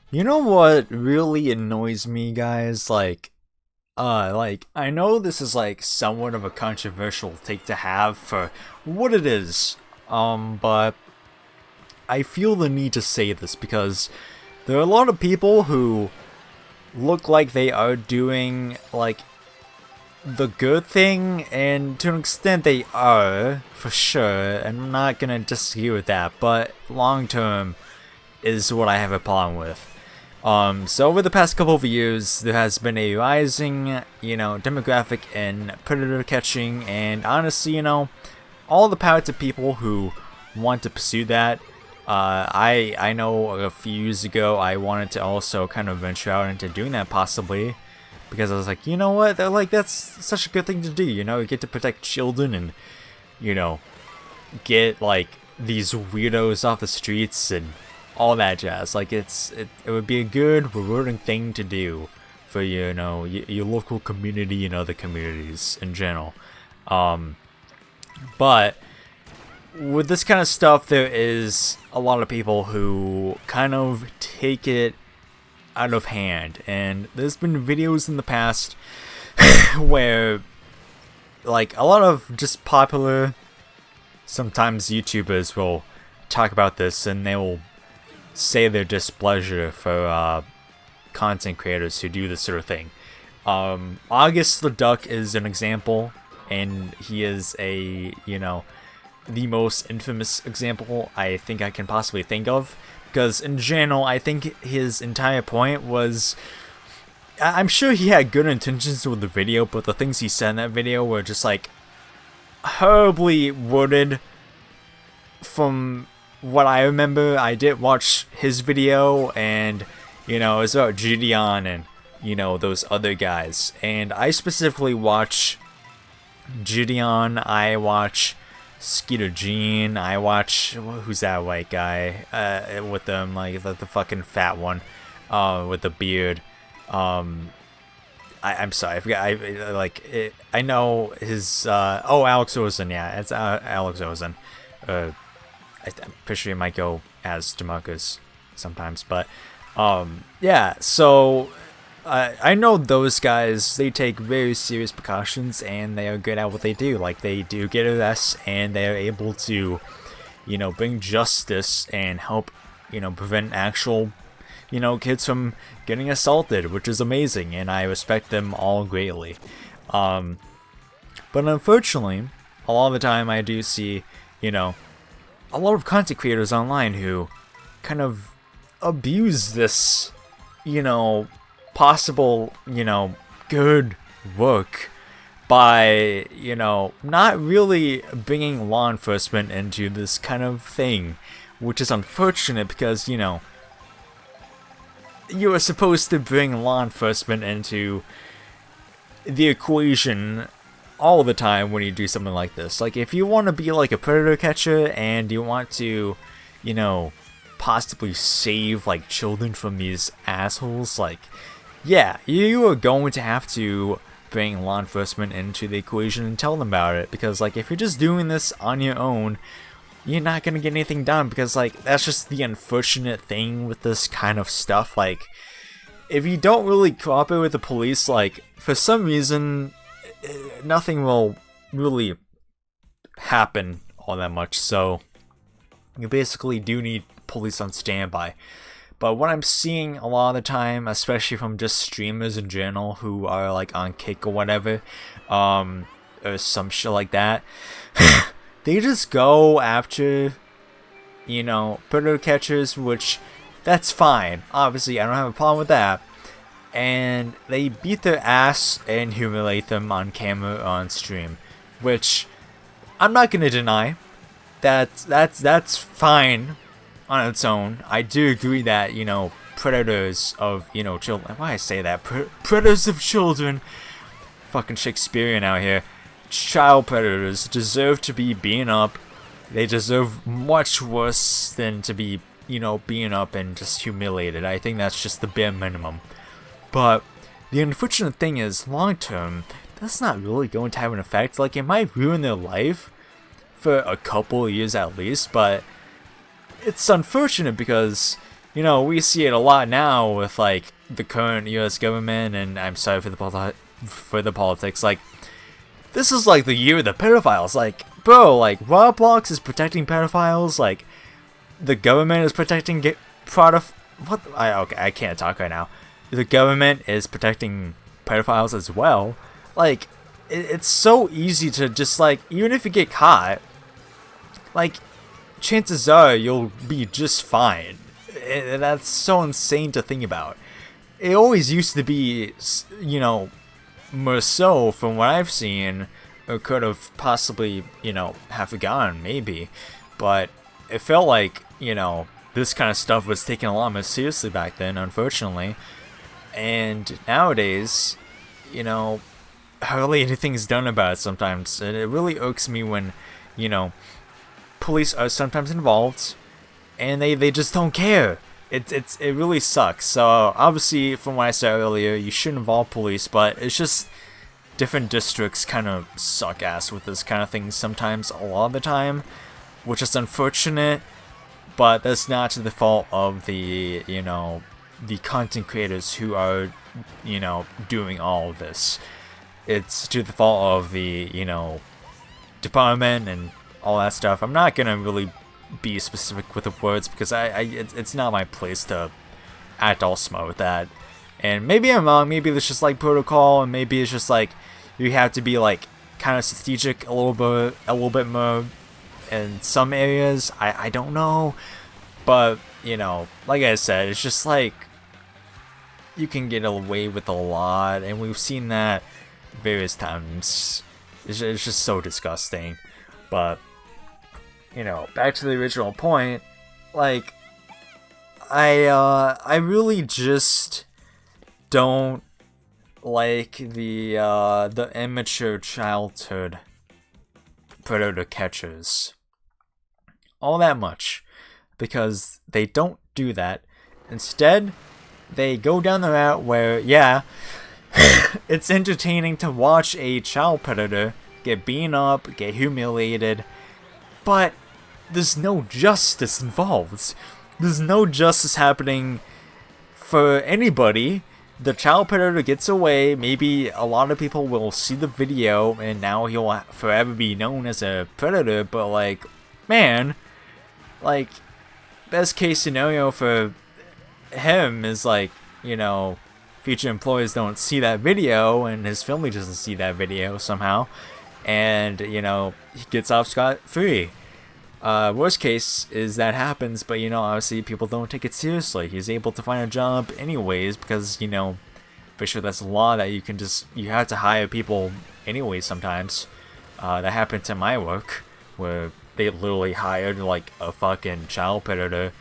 You know what really annoys me, guys? I know this is like somewhat of a controversial take to have for what it is. But I feel the need to say this because there are a lot of people who look like they are doing like the good thing, and to an extent they are, for sure. And I'm not gonna disagree with that, but long term is what I have a problem with. So over the past couple of years, there has been a rising, demographic in predator catching, and honestly, all the power to people who want to pursue that. I know a few years ago I wanted to also kind of venture out into doing that possibly, because I was like, you know what, that's such a good thing to do. You get to protect children and you know get like these weirdos off the streets and all that jazz. Like it would be a good, rewarding thing to do for your local community and other communities in general. But with this kind of stuff, there is a lot of people who kind of take it out of hand, and there's been videos in the past where like a lot of just popular, sometimes YouTubers will talk about this, and they will say their displeasure for content creators who do this sort of thing. August the Duck is an example, and he is the most infamous example I think I can possibly think of, because in general, I think his entire point was, I'm sure he had good intentions with the video, but the things he said in that video were just like horribly worded. From what I remember, I did watch his video, and it was about Gideon and those other guys, and I specifically watch Gideon, I watch Skeeter Jean, I watch, who's that white guy with them, like the fucking fat one with the beard. I'm sorry, I forgot. I know his Alex Ozen. Yeah, it's Alex Ozen. I'm pretty sure he might go as DeMarcus sometimes, but yeah. So I know those guys. They take very serious precautions, and they are good at what they do. Like, they do get arrests, and they are able to, bring justice and help, prevent actual, kids from getting assaulted, which is amazing, and I respect them all greatly. But unfortunately, a lot of the time I do see, a lot of content creators online who kind of abuse this, possible, good work by, not really bringing law enforcement into this kind of thing, which is unfortunate because, you are supposed to bring law enforcement into the equation all the time when you do something like this. Like, if you want to be like a predator catcher and you want to, possibly save like children from these assholes, like, yeah, you are going to have to bring law enforcement into the equation and tell them about it, because like, if you're just doing this on your own, you're not gonna get anything done, because like, that's just the unfortunate thing with this kind of stuff. Like, if you don't really cooperate with the police, like, for some reason nothing will really happen all that much. So you basically do need police on standby. But what I'm seeing a lot of the time, especially from just streamers in general who are like on Kick or whatever, or some shit like that, they just go after, predator catchers, which that's fine. Obviously, I don't have a problem with that. And they beat their ass and humiliate them on camera or on stream, which I'm not gonna deny. That's fine on its own. I do agree that, predators of, children. Why I say that? Predators of children. Fucking Shakespearean out here. Child predators deserve to be beaten up. They deserve much worse than to be, beaten up and just humiliated. I think that's just the bare minimum. But the unfortunate thing is, long term, that's not really going to have an effect. Like, it might ruin their life for a couple of years at least, but it's unfortunate because, we see it a lot now with like the current U.S. government, and I'm sorry for the politics. Like, this is like the year of the pedophiles. Like, bro, like Roblox is protecting pedophiles. Like, the government is protecting I can't talk right now. The government is protecting pedophiles as well. Like, it's so easy to just like, even if you get caught, like, chances are you'll be just fine. And that's so insane to think about. It always used to be, more so from what I've seen, or could have possibly, have forgotten maybe, but it felt like, this kind of stuff was taken a lot more seriously back then, unfortunately. And nowadays, hardly anything's done about it sometimes. And it really irks me when, police are sometimes involved and they just don't care. It really sucks. So obviously, from what I said earlier, you should involve police, but it's just different districts kind of suck ass with this kind of thing sometimes, a lot of the time, which is unfortunate. But that's not to the fault of the the content creators who are doing all of this. It's to the fault of the department and all that stuff. I'm not gonna really be specific with the words because it's not my place to act all smart with that. And maybe I'm wrong. Maybe it's just like protocol, and maybe it's just like you have to be like kind of strategic a little bit more in some areas. I don't know, but like I said, it's just like you can get away with a lot, and we've seen that various times. It's just so disgusting. But back to the original point, like I really just don't like the immature childhood predator catchers all that much, because they don't do that. Instead, they go down the route where, yeah, it's entertaining to watch a child predator get beaten up, get humiliated, but there's no justice involved. There's no justice happening for anybody. The child predator gets away, maybe a lot of people will see the video and now he'll forever be known as a predator, but like, man, like, best case scenario for him is like, future employees don't see that video and his family doesn't see that video somehow, and he gets off scot-free. Worst case is that happens, but obviously people don't take it seriously. He's able to find a job anyways because for sure that's a law that you have to hire people anyways sometimes. That happened to my work where they literally hired like a fucking child predator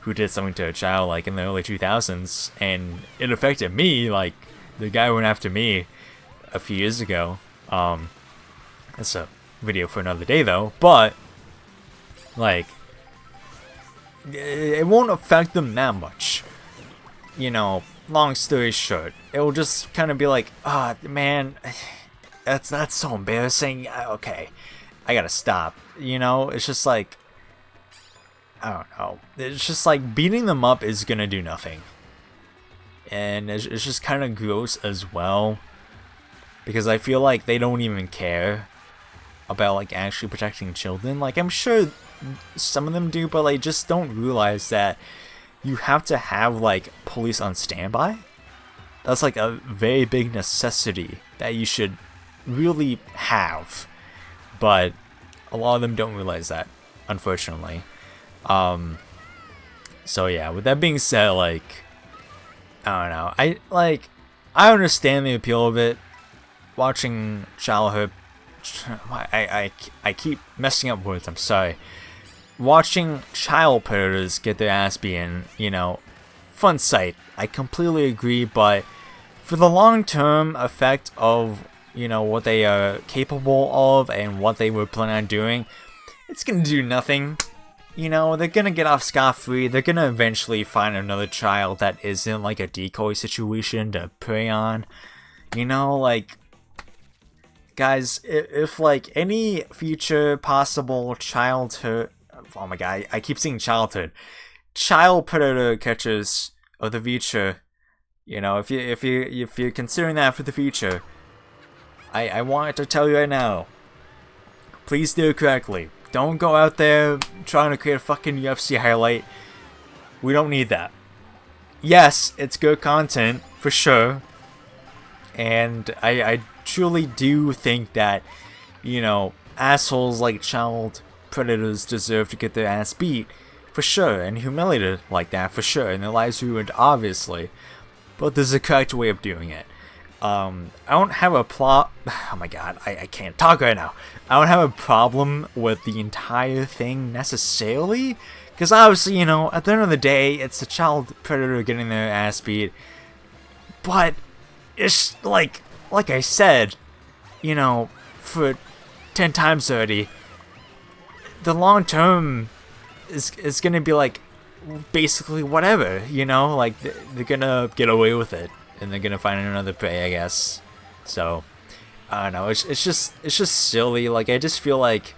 who did something to a child like in the early 2000s, and it affected me. Like, the guy went after me a few years ago. That's a video for another day though, but like, it won't affect them that much. Long story short, it will just kind of be like, man, that's so embarrassing. Okay, I gotta stop. It's just like, I don't know. It's just like beating them up is gonna do nothing. And it's just kind of gross as well, because I feel like they don't even care about like actually protecting children. Like, I'm sure some of them do, but like just don't realize that you have to have like police on standby. That's like a very big necessity that you should really have, but a lot of them don't realize that, unfortunately. So yeah, with that being said, like, I don't know, I understand the appeal of it. Watching childhood, I keep messing up words, I'm sorry. Watching child predators get their ass beaten, fun sight. I completely agree, but for the long-term effect of, what they are capable of and what they were planning on doing, it's gonna do nothing. They're gonna get off scot-free. They're gonna eventually find another child that isn't like a decoy situation to prey on. Like, guys, if like any future possible childhood, oh my god, I keep saying childhood. child predator catchers of the future, you know, if you're considering that for the future, I want to tell you right now, please do it correctly. Don't go out there trying to create a fucking UFC highlight. We don't need that. Yes, it's good content for sure, and I truly do think that, you know, assholes like child predators deserve to get their ass beat, for sure, and humiliated like that, for sure, and their lives ruined, obviously. But there's a correct way of doing it. I don't have a oh my god, I can't talk right now. I don't have a problem with the entire thing necessarily, because obviously, you know, at the end of the day, it's a child predator getting their ass beat. But it's like I said, you know, for 10 times already, the long term is gonna be like basically whatever, you know, like they're gonna get away with it and they're gonna find another prey, I guess. So I don't know, it's just silly. Like, I just feel like,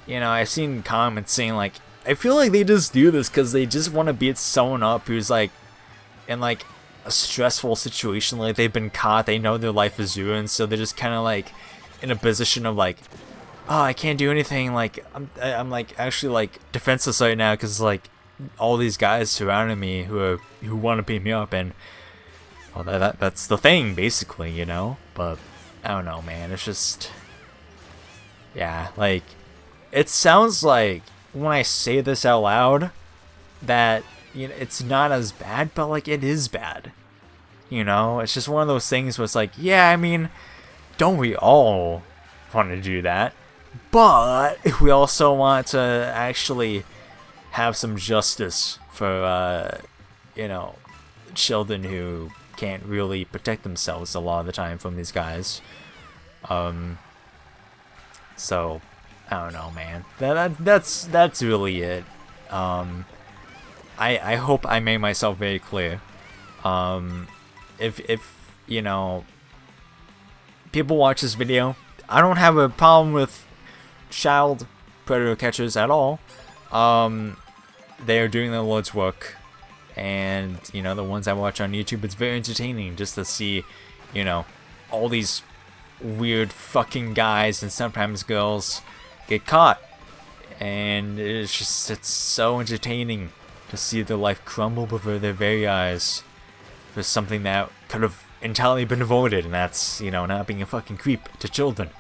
you know, I've seen comments saying like, I feel like they just do this because they just want to beat someone up who's like in like a stressful situation, like they've been caught, they know their life is ruined, so they're just kind of like in a position of like, oh, I can't do anything, like I'm like actually like defenseless right now because like all these guys surrounding me who want to beat me up, and well, that's the thing basically, you know. But I don't know, man, it's just, yeah, like it sounds like when I say this out loud that, you know, it's not as bad, but like it is bad, you know. It's just one of those things where it's like, yeah, I mean, don't we all want to do that? But we also want to actually have some justice for, you know, children who can't really protect themselves a lot of the time from these guys. So I don't know, man. That's really it. I hope I made myself very clear. If you know, people watch this video, I don't have a problem with child predator catchers at all. They are doing their Lord's work, and you know, the ones I watch on YouTube, it's very entertaining just to see, you know, all these weird fucking guys and sometimes girls get caught, and it's so entertaining to see their life crumble before their very eyes for something that could have entirely been avoided, and that's, you know, not being a fucking creep to children.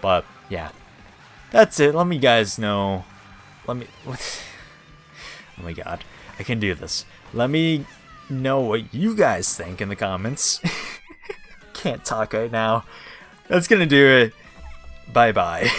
But yeah, that's it. Let me guys know. Oh my god, I can do this. Let me know what you guys think in the comments. Can't talk right now. That's gonna do it. Bye bye.